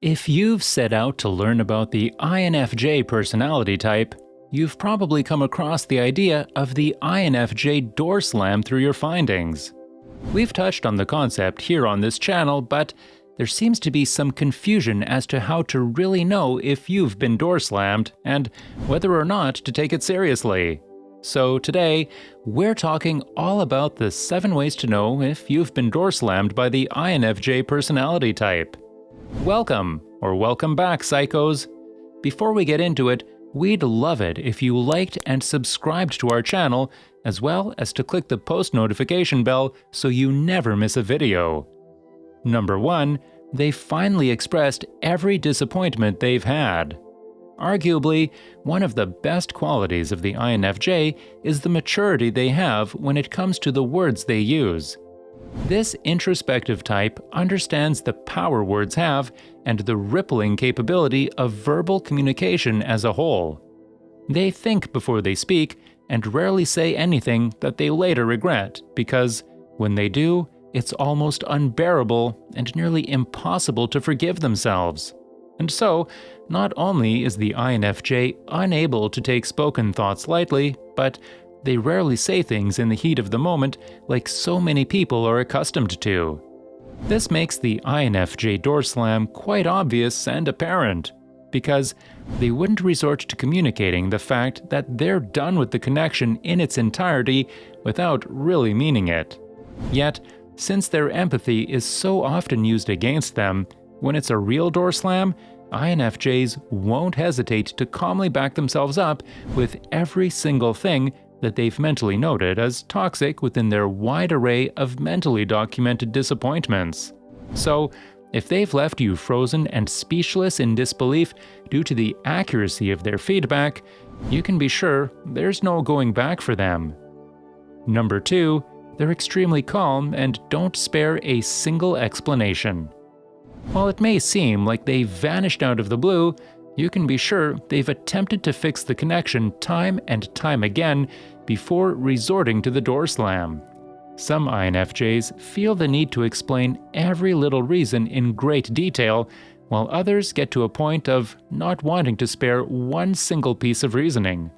If you've set out to learn about the INFJ personality type, you've probably come across the idea of the INFJ door slam through your findings. We've touched on the concept here on this channel, but there seems to be some confusion as to how to really know if you've been door slammed and whether or not to take it seriously. So today, we're talking all about the 7 ways to know if you've been door slammed by the INFJ personality type. Welcome, or welcome back, psychos! Before we get into it, we'd love it if you liked and subscribed to our channel, as well as to click the post notification bell so you never miss a video. Number 1, they finally expressed every disappointment they've had. Arguably, one of the best qualities of the INFJ is the maturity they have when it comes to the words they use. This introspective type understands the power words have and the rippling capability of verbal communication as a whole. They think before they speak and rarely say anything that they later regret because, when they do, it's almost unbearable and nearly impossible to forgive themselves. And so, not only is the INFJ unable to take spoken thoughts lightly, but they rarely say things in the heat of the moment like so many people are accustomed to. This makes the INFJ door slam quite obvious and apparent, because they wouldn't resort to communicating the fact that they're done with the connection in its entirety without really meaning it. Yet, since their empathy is so often used against them, when it's a real door slam, INFJs won't hesitate to calmly back themselves up with every single thing that they've mentally noted as toxic within their wide array of mentally documented disappointments. So, if they've left you frozen and speechless in disbelief due to the accuracy of their feedback, you can be sure there's no going back for them. Number 2, they're extremely calm and don't spare a single explanation. While it may seem like they vanished out of the blue, you can be sure they've attempted to fix the connection time and time again before resorting to the door slam. Some INFJs feel the need to explain every little reason in great detail, while others get to a point of not wanting to spare one single piece of reasoning.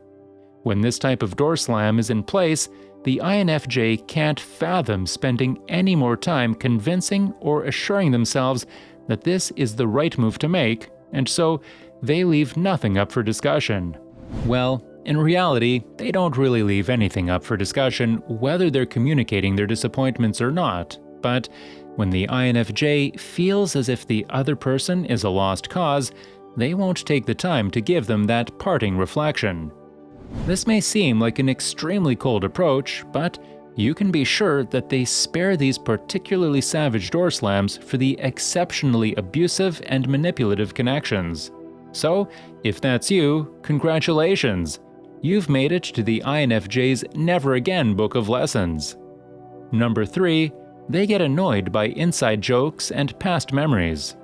When this type of door slam is in place, the INFJ can't fathom spending any more time convincing or assuring themselves that this is the right move to make, and so they leave nothing up for discussion. Well, in reality, they don't really leave anything up for discussion whether they're communicating their disappointments or not, but when the INFJ feels as if the other person is a lost cause, they won't take the time to give them that parting reflection. This may seem like an extremely cold approach, but you can be sure that they spare these particularly savage door slams for the exceptionally abusive and manipulative connections. So, if that's you, congratulations! You've made it to the INFJ's Never Again book of lessons. Number 3, they get annoyed by inside jokes and past memories.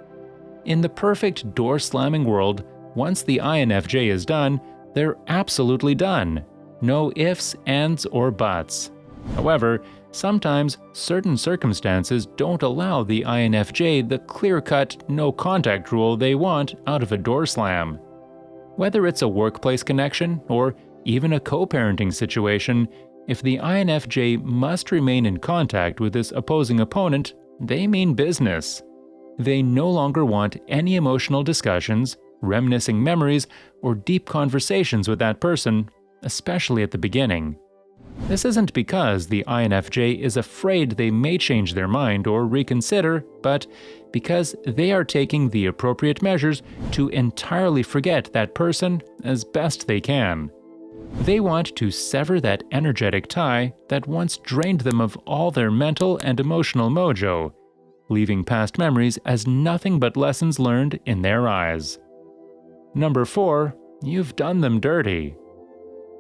In the perfect door-slamming world, once the INFJ is done, they're absolutely done. No ifs, ands, or buts. However, sometimes certain circumstances don't allow the INFJ the clear-cut, no-contact rule they want out of a door slam. Whether it's a workplace connection or even a co-parenting situation, if the INFJ must remain in contact with this opposing opponent, they mean business. They no longer want any emotional discussions, reminiscing memories, or deep conversations with that person, especially at the beginning. This isn't because the INFJ is afraid they may change their mind or reconsider, but because they are taking the appropriate measures to entirely forget that person as best they can. They want to sever that energetic tie that once drained them of all their mental and emotional mojo, leaving past memories as nothing but lessons learned in their eyes. Number 4, you've done them dirty.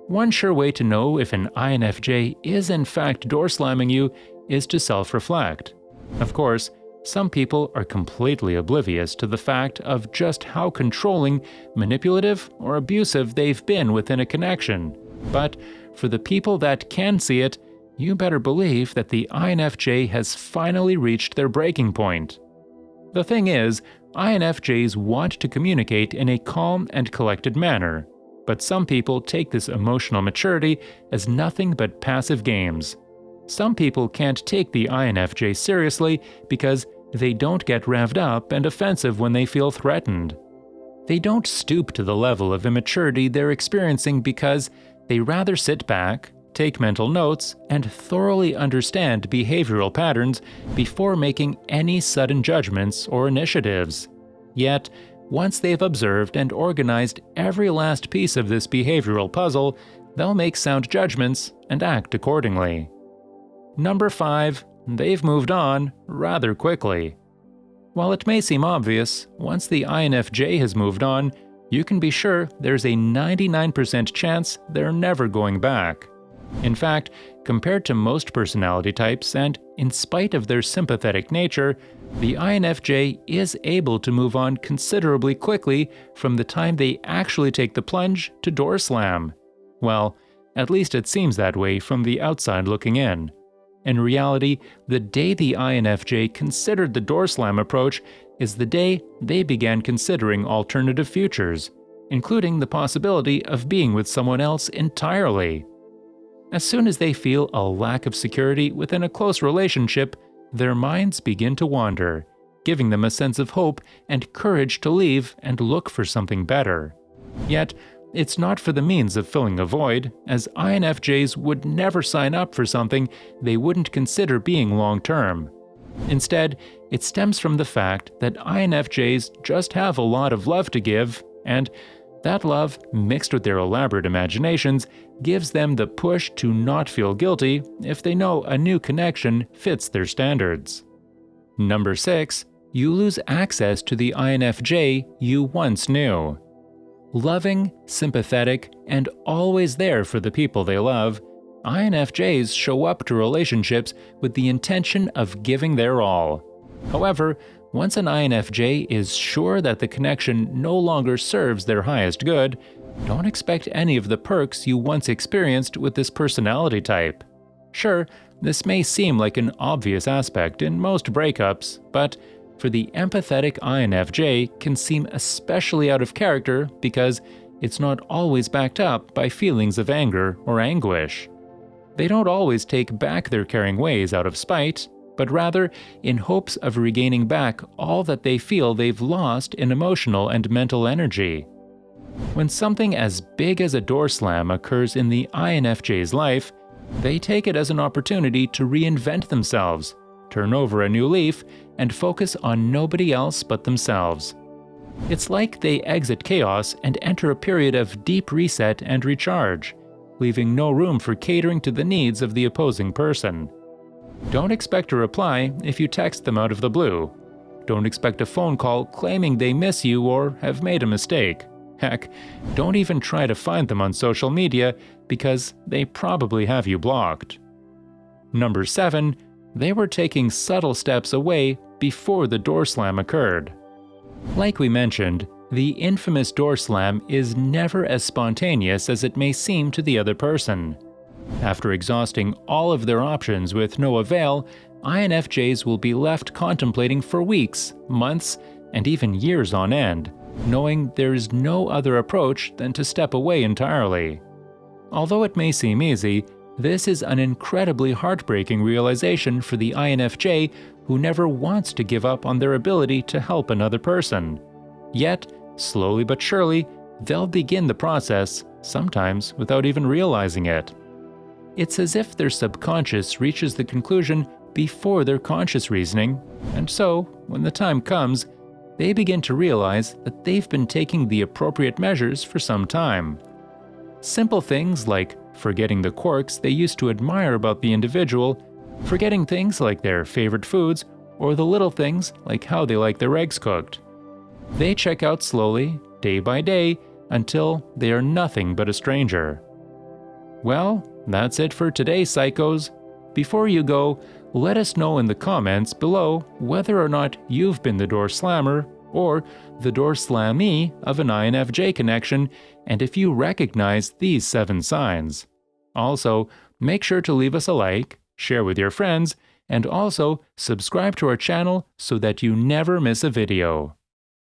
One sure way to know if an INFJ is in fact door slamming you is to self-reflect. Of course, some people are completely oblivious to the fact of just how controlling, manipulative, or abusive they've been within a connection. But for the people that can see it, you better believe that the INFJ has finally reached their breaking point. The thing is, INFJs want to communicate in a calm and collected manner, but some people take this emotional maturity as nothing but passive games. Some people can't take the INFJ seriously because they don't get revved up and offensive when they feel threatened. They don't stoop to the level of immaturity they're experiencing because they rather sit back, take mental notes, and thoroughly understand behavioral patterns before making any sudden judgments or initiatives. Yet, once they've observed and organized every last piece of this behavioral puzzle, they'll make sound judgments and act accordingly. Number 5. They've moved on rather quickly. While it may seem obvious, once the INFJ has moved on, you can be sure there's a 99% chance they're never going back. In fact, compared to most personality types and in spite of their sympathetic nature, the INFJ is able to move on considerably quickly from the time they actually take the plunge to door slam. Well, at least it seems that way from the outside looking in. In reality, the day the INFJ considered the door slam approach is the day they began considering alternative futures, including the possibility of being with someone else entirely. As soon as they feel a lack of security within a close relationship, their minds begin to wander, giving them a sense of hope and courage to leave and look for something better. Yet, it's not for the means of filling a void, as INFJs would never sign up for something they wouldn't consider being long-term. Instead, it stems from the fact that INFJs just have a lot of love to give, and that love, mixed with their elaborate imaginations, gives them the push to not feel guilty if they know a new connection fits their standards. Number 6. You lose access to the INFJ you once knew. Loving, sympathetic, and always there for the people they love, INFJs show up to relationships with the intention of giving their all. However, once an INFJ is sure that the connection no longer serves their highest good, don't expect any of the perks you once experienced with this personality type. Sure, this may seem like an obvious aspect in most breakups, but for the empathetic INFJ can seem especially out of character because it's not always backed up by feelings of anger or anguish. They don't always take back their caring ways out of spite, but rather in hopes of regaining back all that they feel they've lost in emotional and mental energy. When something as big as a door slam occurs in the INFJ's life, they take it as an opportunity to reinvent themselves, turn over a new leaf, and focus on nobody else but themselves. It's like they exit chaos and enter a period of deep reset and recharge, leaving no room for catering to the needs of the opposing person. Don't expect a reply if you text them out of the blue. Don't expect a phone call claiming they miss you or have made a mistake. Heck, don't even try to find them on social media because they probably have you blocked. Number 7. They were taking subtle steps away before the door slam occurred. Like we mentioned, the infamous door slam is never as spontaneous as it may seem to the other person. After exhausting all of their options with no avail, INFJs will be left contemplating for weeks, months, and even years on end, knowing there is no other approach than to step away entirely. Although it may seem easy, this is an incredibly heartbreaking realization for the INFJ who never wants to give up on their ability to help another person. Yet, slowly but surely, they'll begin the process, sometimes without even realizing it. It's as if their subconscious reaches the conclusion before their conscious reasoning, and so, when the time comes, they begin to realize that they've been taking the appropriate measures for some time. Simple things like forgetting the quirks they used to admire about the individual, forgetting things like their favorite foods, or the little things like how they like their eggs cooked. They check out slowly, day by day, until they are nothing but a stranger. Well, that's it for today, psychos. Before you go, let us know in the comments below whether or not you've been the door slammer or the door slammee of an INFJ connection, and if you recognize these 7 signs. Also, make sure to leave us a like, share with your friends, And also, subscribe to our channel so that you never miss a video.